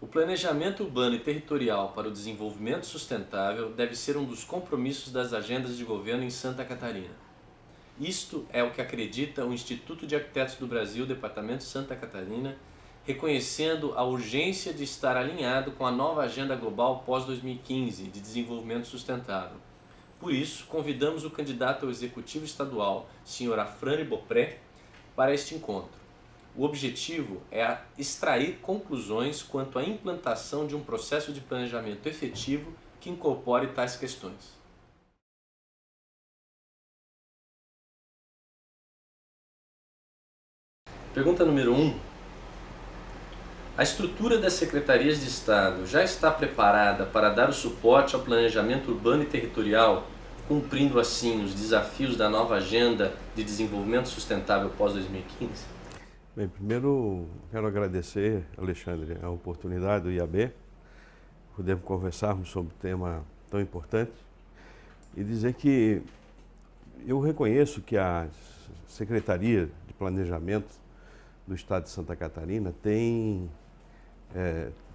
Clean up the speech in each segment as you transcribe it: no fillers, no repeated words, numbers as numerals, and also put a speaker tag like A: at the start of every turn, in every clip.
A: O planejamento urbano e territorial para o desenvolvimento sustentável deve ser um dos compromissos das agendas de governo em Santa Catarina. Isto é o que acredita o Instituto de Arquitetos do Brasil, Departamento Santa Catarina, reconhecendo a urgência de estar alinhado com a nova Agenda Global pós-2015 de Desenvolvimento Sustentável. Por isso, convidamos o candidato ao Executivo Estadual, Sr. Afrânio Bopré, para este encontro. O objetivo é extrair conclusões quanto à implantação de um processo de planejamento efetivo que incorpore tais questões. Pergunta número 1. A estrutura das secretarias de Estado já está preparada para dar o suporte ao planejamento urbano e territorial, cumprindo assim os desafios da nova Agenda de Desenvolvimento Sustentável pós-2015?
B: Bem, primeiro quero agradecer, Alexandre, a oportunidade do IAB, podermos conversarmos sobre um tema tão importante e dizer que eu reconheço que a Secretaria de Planejamento do Estado de Santa Catarina tem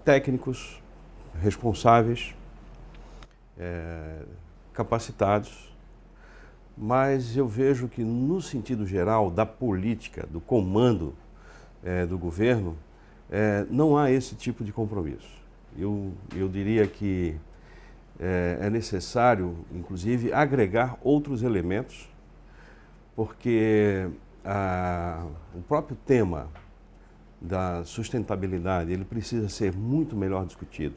B: técnicos responsáveis, capacitados, mas eu vejo que no sentido geral da política, do comando do governo, não há esse tipo de compromisso. Eu diria que é necessário, inclusive, agregar outros elementos, porque o próprio tema da sustentabilidade ele precisa ser muito melhor discutido.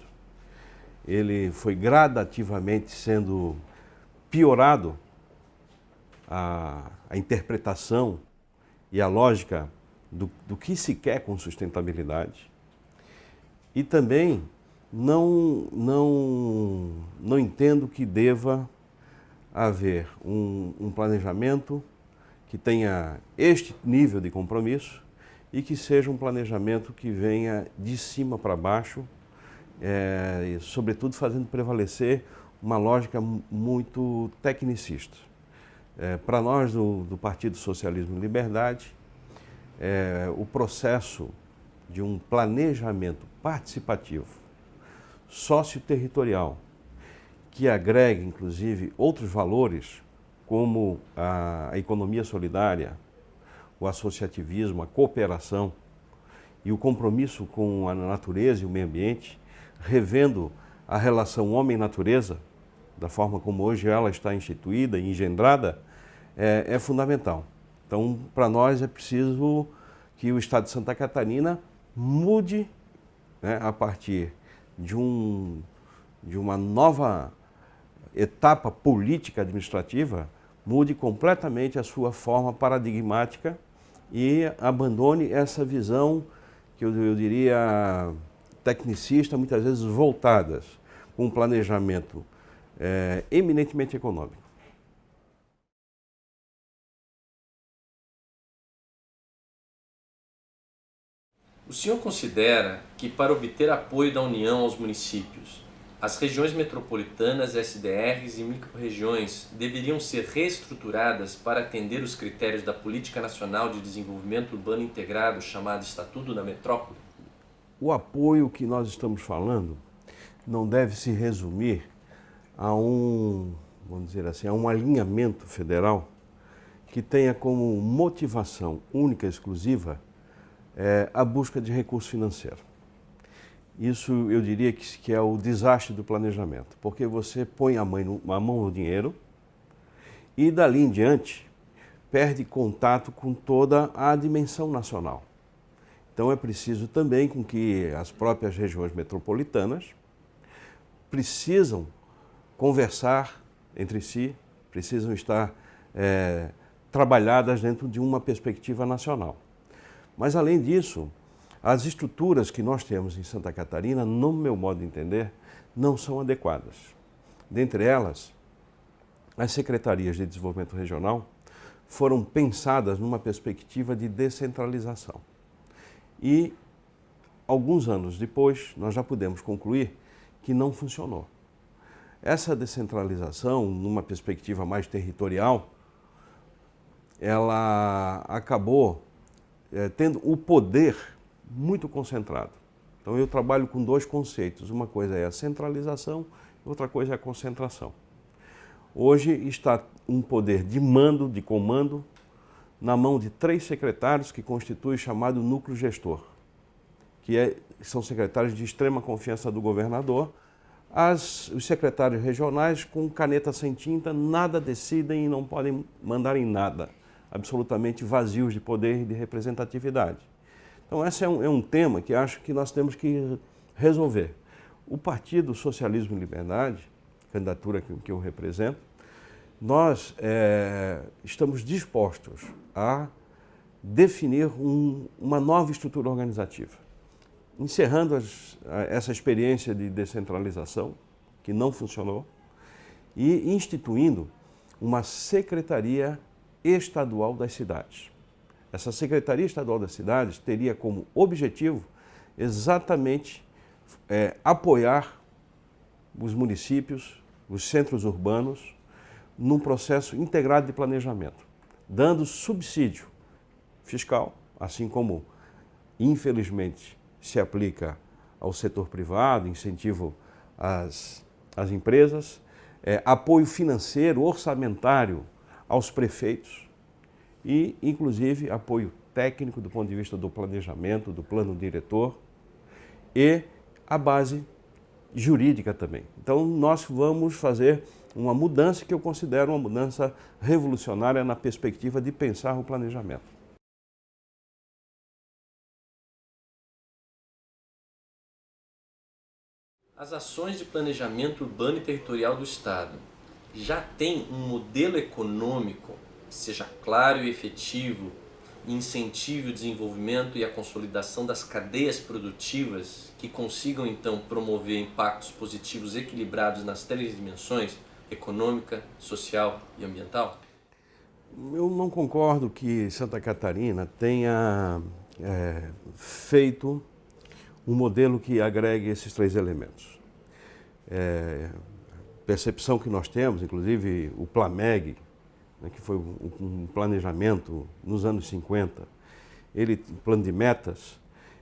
B: Ele foi gradativamente sendo piorado a interpretação e a lógica do que se quer com sustentabilidade. E também não entendo que deva haver um planejamento que tenha este nível de compromisso e que seja um planejamento que venha de cima para baixo, e, sobretudo, fazendo prevalecer uma lógica muito tecnicista. Para nós, do Partido Socialismo e Liberdade, o processo de um planejamento participativo, socioterritorial, que agregue, inclusive, outros valores, como a economia solidária, o associativismo, a cooperação e o compromisso com a natureza e o meio ambiente, revendo a relação homem-natureza, da forma como hoje ela está instituída e engendrada, é fundamental. Então, para nós é preciso que o Estado de Santa Catarina mude, né, a partir de uma nova etapa política administrativa, mude completamente a sua forma paradigmática e abandone essa visão que eu diria tecnicista, muitas vezes voltadas com um planejamento eminentemente econômico.
A: O senhor considera que, para obter apoio da União aos municípios, as regiões metropolitanas, SDRs e microrregiões deveriam ser reestruturadas para atender os critérios da Política Nacional de Desenvolvimento Urbano Integrado, chamado Estatuto da Metrópole?
B: O apoio que nós estamos falando não deve se resumir a vamos dizer assim, a um alinhamento federal que tenha como motivação única e exclusiva a busca de recurso financeiro. Isso eu diria que é o desastre do planejamento, porque você põe a mão no dinheiro e dali em diante perde contato com toda a dimensão nacional. Então é preciso também com que as próprias regiões metropolitanas precisam conversar entre si, precisam estar trabalhadas dentro de uma perspectiva nacional. Mas, além disso, as estruturas que nós temos em Santa Catarina, no meu modo de entender, não são adequadas. Dentre elas, as secretarias de desenvolvimento regional foram pensadas numa perspectiva de descentralização. E, alguns anos depois, nós já pudemos concluir que não funcionou. Essa descentralização, numa perspectiva mais territorial, ela acabou tendo o poder muito concentrado. Então eu trabalho com dois conceitos, uma coisa é a centralização, outra coisa é a concentração. Hoje está um poder de mando, de comando, na mão de 3 secretários que constituem o chamado núcleo gestor, que são secretários de extrema confiança do governador. Os secretários regionais, com caneta sem tinta, nada decidem e não podem mandar em nada, absolutamente vazios de poder e de representatividade. Então esse é um tema que acho que nós temos que resolver. O Partido Socialismo e Liberdade, candidatura que eu represento, nós estamos dispostos a definir uma nova estrutura organizativa, encerrando essa experiência de descentralização, que não funcionou, e instituindo uma Secretaria Estadual das Cidades. Essa Secretaria Estadual das Cidades teria como objetivo exatamente apoiar os municípios, os centros urbanos, num processo integrado de planejamento, dando subsídio fiscal, assim como, infelizmente, se aplica ao setor privado, incentivo às empresas, apoio financeiro, orçamentário aos prefeitos e, inclusive, apoio técnico do ponto de vista do planejamento, do plano diretor e a base jurídica também. Então, nós vamos fazer uma mudança que eu considero uma mudança revolucionária na perspectiva de pensar o planejamento.
A: As ações de planejamento urbano e territorial do Estado já têm um modelo econômico que seja claro e efetivo e incentive o desenvolvimento e a consolidação das cadeias produtivas que consigam então promover impactos positivos equilibrados nas 3 dimensões, econômica, social e ambiental?
B: Eu não concordo que Santa Catarina tenha feito um modelo que agregue esses 3 elementos. Percepção que nós temos, inclusive o Plameg, que foi um planejamento nos anos 50, plano de metas,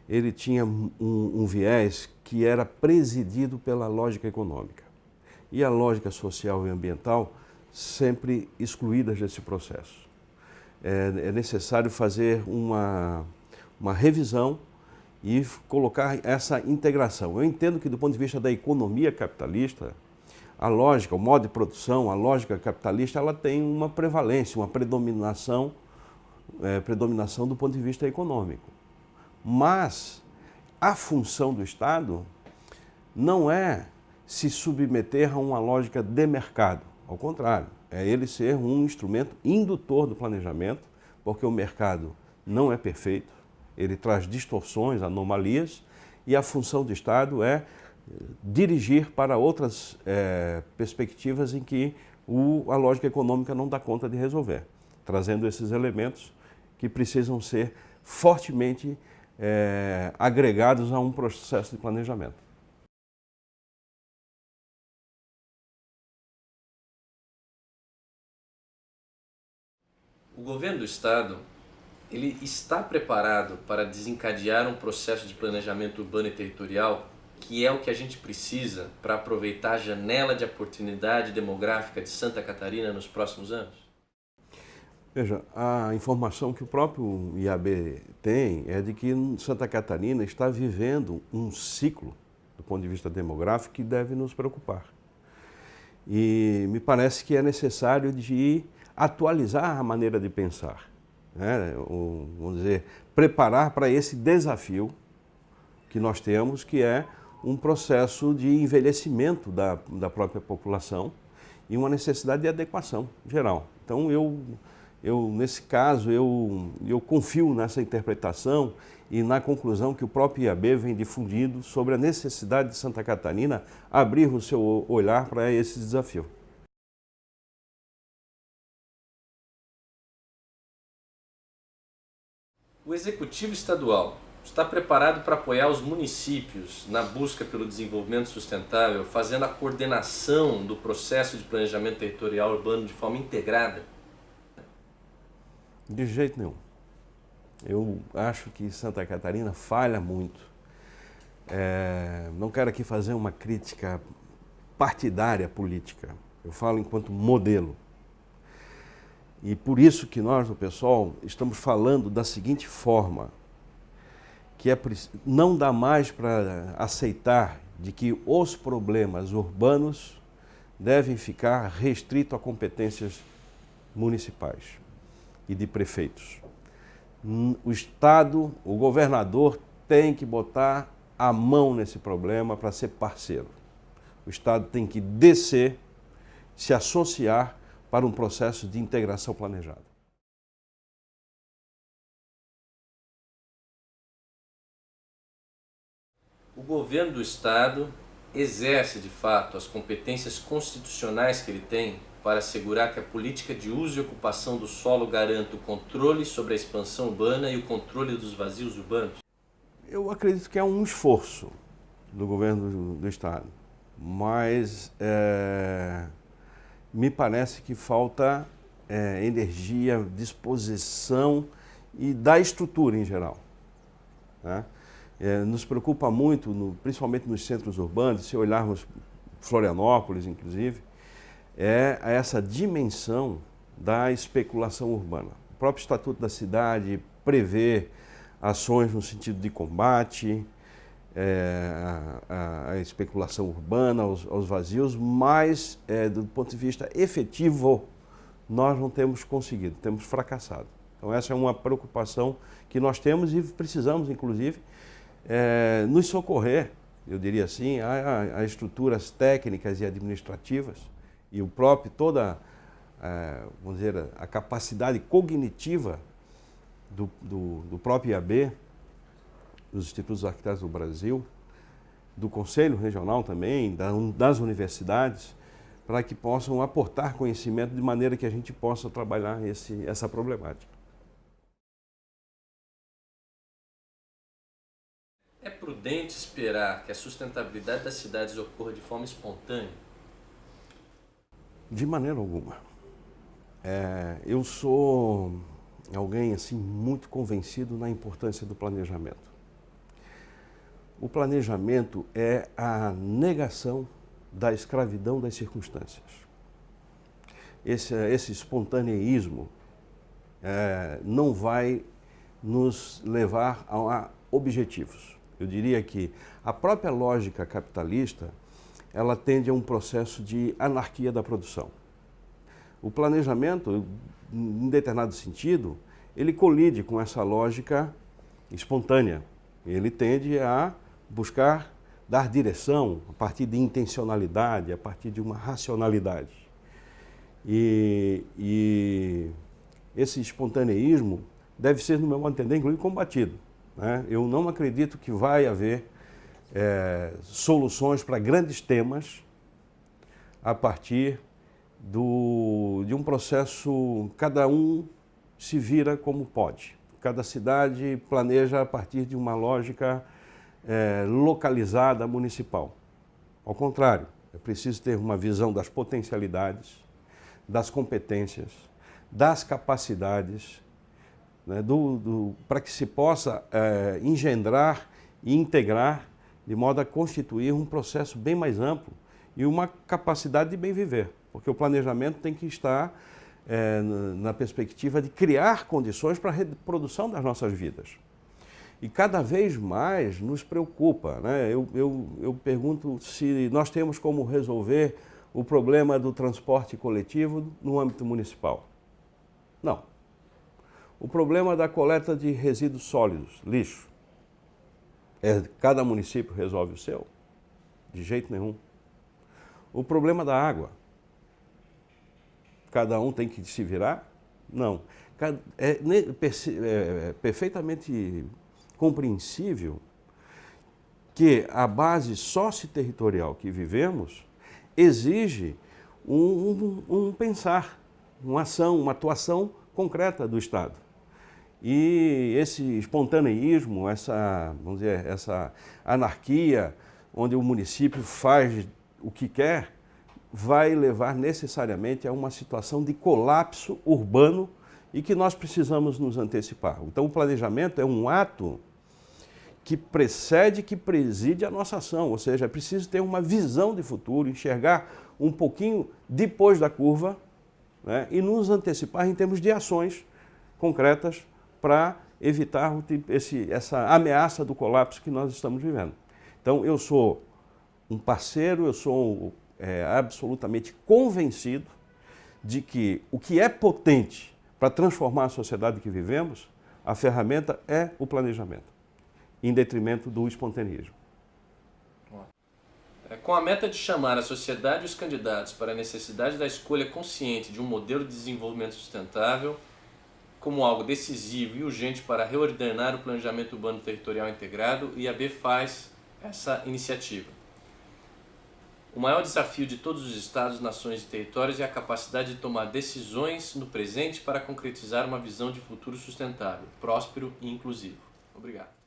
B: ele tinha um viés que era presidido pela lógica econômica e a lógica social e ambiental sempre excluídas desse processo. É necessário fazer uma revisão e colocar essa integração. Eu entendo que, do ponto de vista da economia capitalista, a lógica, o modo de produção, a lógica capitalista, ela tem uma prevalência, uma predominação do ponto de vista econômico. Mas a função do Estado não é se submeter a uma lógica de mercado. Ao contrário, é ele ser um instrumento indutor do planejamento, porque o mercado não é perfeito, ele traz distorções, anomalias, e a função do Estado é dirigir para outras perspectivas em que a lógica econômica não dá conta de resolver, trazendo esses elementos que precisam ser fortemente agregados a um processo de planejamento.
A: O governo do Estado, ele está preparado para desencadear um processo de planejamento urbano e territorial que é o que a gente precisa para aproveitar a janela de oportunidade demográfica de Santa Catarina nos próximos anos?
B: Veja, a informação que o próprio IAB tem é de que Santa Catarina está vivendo um ciclo, do ponto de vista demográfico, que deve nos preocupar. E me parece que é necessário de atualizar a maneira de pensar, né? Vamos dizer, preparar para esse desafio que nós temos, que é um processo de envelhecimento da própria população e uma necessidade de adequação geral. Então, nesse caso, eu confio nessa interpretação e na conclusão que o próprio IAB vem difundindo sobre a necessidade de Santa Catarina abrir o seu olhar para esse desafio.
A: O Executivo Estadual está preparado para apoiar os municípios na busca pelo desenvolvimento sustentável, fazendo a coordenação do processo de planejamento territorial urbano de forma integrada?
B: De jeito nenhum. Eu acho que Santa Catarina falha muito. Não quero aqui fazer uma crítica partidária política, eu falo enquanto modelo. E por isso que nós, do PSOL, estamos falando da seguinte forma, que não dá mais para aceitar de que os problemas urbanos devem ficar restritos a competências municipais e de prefeitos. O Estado, o governador tem que botar a mão nesse problema para ser parceiro. O Estado tem que descer, se associar para um processo de integração planejada.
A: O governo do Estado exerce, de fato, as competências constitucionais que ele tem para assegurar que a política de uso e ocupação do solo garanta o controle sobre a expansão urbana e o controle dos vazios urbanos?
B: Eu acredito que é um esforço do governo do Estado, mas me parece que falta energia, disposição e da estrutura em geral, né? Nos preocupa muito, principalmente nos centros urbanos, se olharmos Florianópolis, inclusive, essa dimensão da especulação urbana. O próprio Estatuto da Cidade prevê ações no sentido de combate à especulação urbana, aos vazios, mas, do ponto de vista efetivo, nós não temos conseguido, temos fracassado. Então, essa é uma preocupação que nós temos e precisamos, inclusive, nos socorrer, eu diria assim, a estruturas técnicas e administrativas e vamos dizer, a capacidade cognitiva do próprio IAB, dos Institutos Arquitetos do Brasil, do Conselho Regional também, das universidades, para que possam aportar conhecimento de maneira que a gente possa trabalhar essa problemática.
A: É prudente esperar que a sustentabilidade das cidades ocorra de forma espontânea?
B: De maneira alguma. Eu sou alguém assim muito convencido na importância do planejamento. O planejamento é a negação da escravidão das circunstâncias. Esse espontaneísmo não vai nos levar a objetivos. Eu diria que a própria lógica capitalista, ela tende a um processo de anarquia da produção. O planejamento, em determinado sentido, ele colide com essa lógica espontânea. Ele tende a buscar dar direção a partir de intencionalidade, a partir de uma racionalidade. E esse espontaneísmo deve ser, no meu modo de entender, inclusive combatido, né? Eu não acredito que vai haver soluções para grandes temas a partir de um processo, cada um se vira como pode. Cada cidade planeja a partir de uma lógica localizada municipal. Ao contrário, é preciso ter uma visão das potencialidades, das competências, das capacidades, né, para que se possa engendrar e integrar de modo a constituir um processo bem mais amplo e uma capacidade de bem viver, porque o planejamento tem que estar na perspectiva de criar condições para a reprodução das nossas vidas. E cada vez mais nos preocupa, né? Eu pergunto se nós temos como resolver o problema do transporte coletivo no âmbito municipal. Não. O problema da coleta de resíduos sólidos, lixo, cada município resolve o seu? De jeito nenhum. O problema da água, cada um tem que se virar? Não. É perfeitamente compreensível que a base socioterritorial que vivemos exige um pensar, uma ação, uma atuação concreta do Estado. E esse espontaneísmo, vamos dizer, essa anarquia, onde o município faz o que quer, vai levar necessariamente a uma situação de colapso urbano e que nós precisamos nos antecipar. Então, o planejamento é um ato que precede, que preside a nossa ação. Ou seja, é preciso ter uma visão de futuro, enxergar um pouquinho depois da curva, né, e nos antecipar em termos de ações concretas para evitar essa ameaça do colapso que nós estamos vivendo. Então, eu sou um parceiro, eu sou absolutamente convencido de que o que é potente para transformar a sociedade que vivemos, a ferramenta é o planejamento, em detrimento do espontaneismo.
A: Com a meta de chamar a sociedade e os candidatos para a necessidade da escolha consciente de um modelo de desenvolvimento sustentável como algo decisivo e urgente para reordenar o planejamento urbano territorial integrado, o IAB faz essa iniciativa. O maior desafio de todos os estados, nações e territórios é a capacidade de tomar decisões no presente para concretizar uma visão de futuro sustentável, próspero e inclusivo. Obrigado.